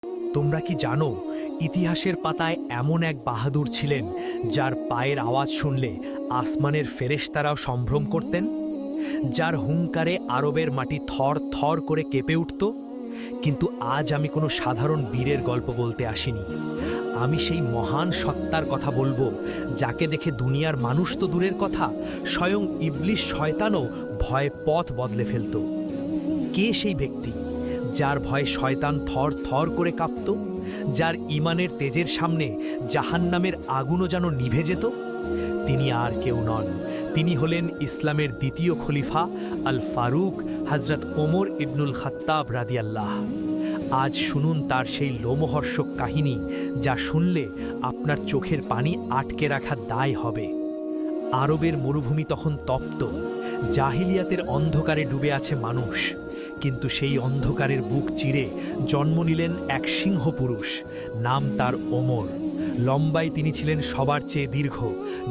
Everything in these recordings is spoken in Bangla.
তোমরা কি জানো ইতিহাসের পাতায় এমন এক বাহাদুর ছিলেন যার পায়ের আওয়াজ শুনলে আসমানের ফেরেশতারাও সম্ভ্রম করতেন, যার হুঙ্কারে আরবের মাটি থর থর করে কেঁপে উঠত? কিন্তু আজ আমি কোনো সাধারণ বীরের গল্প বলতে আসিনি। আমি সেই মহান সত্তার কথা বলবো যাকে দেখে দুনিয়ার মানুষ তো দূরের কথা, স্বয়ং ইবলিশ শয়তানও ভয়ে পথ বদলে ফেলত। কে সেই ব্যক্তি যার ভয়ে শয়তান থর থর করে কাঁপত, যার ইমানের তেজের সামনে জাহান্নামের আগুনও যেন নিভে যেত? তিনি আর কেউ নন, তিনি হলেন ইসলামের দ্বিতীয় খলিফা আল ফারুক হজরত ওমর ইবনুল খাত্তাব রাদিয়াল্লাহ। আজ শুনুন তার সেই লোমহর্ষক কাহিনী, যা শুনলে আপনার চোখের পানি আটকে রাখা দায় হবে। আরবের মরুভূমি তখন তপ্ত, জাহিলিয়াতের অন্ধকারে ডুবে আছে মানুষ। কিন্তু সেই অন্ধকারের বুক চিরে জন্ম নিলেন এক সিংহ পুরুষ, নাম তার ওমর। লম্বায় তিনি ছিলেন সবার চেয়ে দীর্ঘ,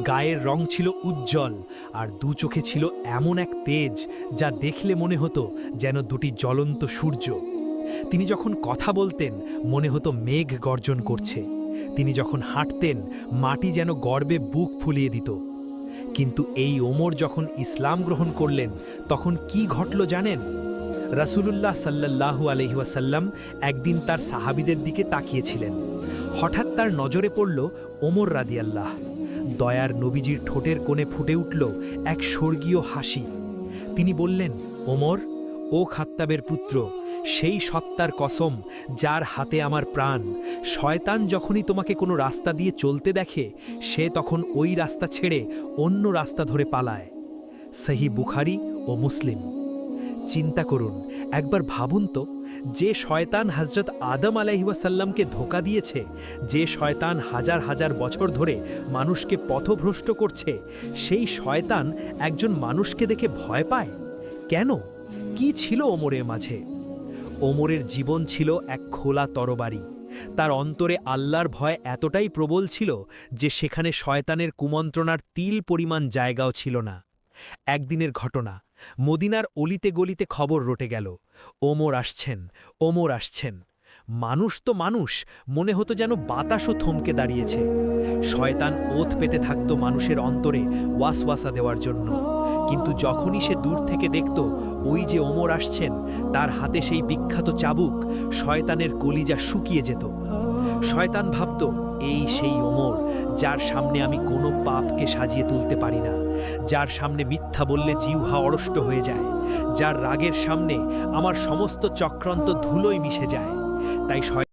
গায়ের রং ছিল উজ্জ্বল, আর দু চোখে ছিল এমন এক তেজ যা দেখলে মনে হতো যেন দুটি জ্বলন্ত সূর্য। তিনি যখন কথা বলতেন মনে হতো মেঘ গর্জন করছে, তিনি যখন হাঁটতেন মাটি যেন গর্বে বুক ফুলিয়ে দিত। কিন্তু এই ওমর যখন ইসলাম গ্রহণ করলেন তখন কি ঘটল জানেন? রাসূলুল্লাহ সাল্লাল্লাহু আলাইহি ওয়াসাল্লাম একদিন তার সাহাবীদের দিকে তাকিয়েছিলেন। হঠাৎ তার নজরে পড়ল ওমর রাদিয়াল্লাহ। দয়ার নবীজির ঠোঁটের কোণে ফুটে উঠল এক স্বর্গীয় হাসি। তিনি বললেন, ওমর, ও খাত্তাবের পুত্র, সেই সত্তার কসম যার হাতে আমার প্রাণ, শয়তান যখনই তোমাকে কোনো রাস্তা দিয়ে চলতে দেখে সে তখন ওই রাস্তা ছেড়ে অন্য রাস্তা ধরে পালায়। সহিহ বুখারী ও মুসলিম। চিন্তা করুন, একবার ভাবুন তো, যে শয়তান হজরত আদম আলাইহিস সালামকে ধোঁকা দিয়েছে, যে শয়তান হাজার হাজার বছর ধরে মানুষকে পথভ্রষ্ট করছে, সেই শয়তান একজন মানুষকে দেখে ভয় পায় কেন? কি ছিল ওমরের মাঝে? ওমরের জীবন ছিল এক খোলা তরবারি। তার অন্তরে আল্লাহর ভয় এতটাই প্রবল ছিল যে সেখানে শয়তানের কুমন্ত্রণার তিল পরিমাণ জায়গাও ছিল না। একদিনের ঘটনা, মদিনার অলিতে গলিতে খবর রটে গেল, ওমর আসছেন, ওমর আসছেন। মানুষ তো মানুষ, মনে হতো যেন বাতাসও থমকে দাঁড়িয়েছে। শয়তান ওত পেতে থাকত মানুষের অন্তরে ওয়াসওয়াসা দেওয়ার জন্য। কিন্তু যখনই সে দূর থেকে দেখত ওই যে ওমর আসছেন, তার হাতে সেই বিখ্যাত চাবুক, শয়তানের কলিজা শুকিয়ে যেত। শয়তান ভাবত, এই সেই ওমর যার সামনে আমি কোনো পাপকে সাজিয়ে তুলতে পারি না, যার সামনে মিথ্যা বললে জিহ্বা অরষ্ট হয়ে যায়, যার রাগের সামনে আমার সমস্ত চক্রান্ত ধুলোয় মিশে যায়। তাই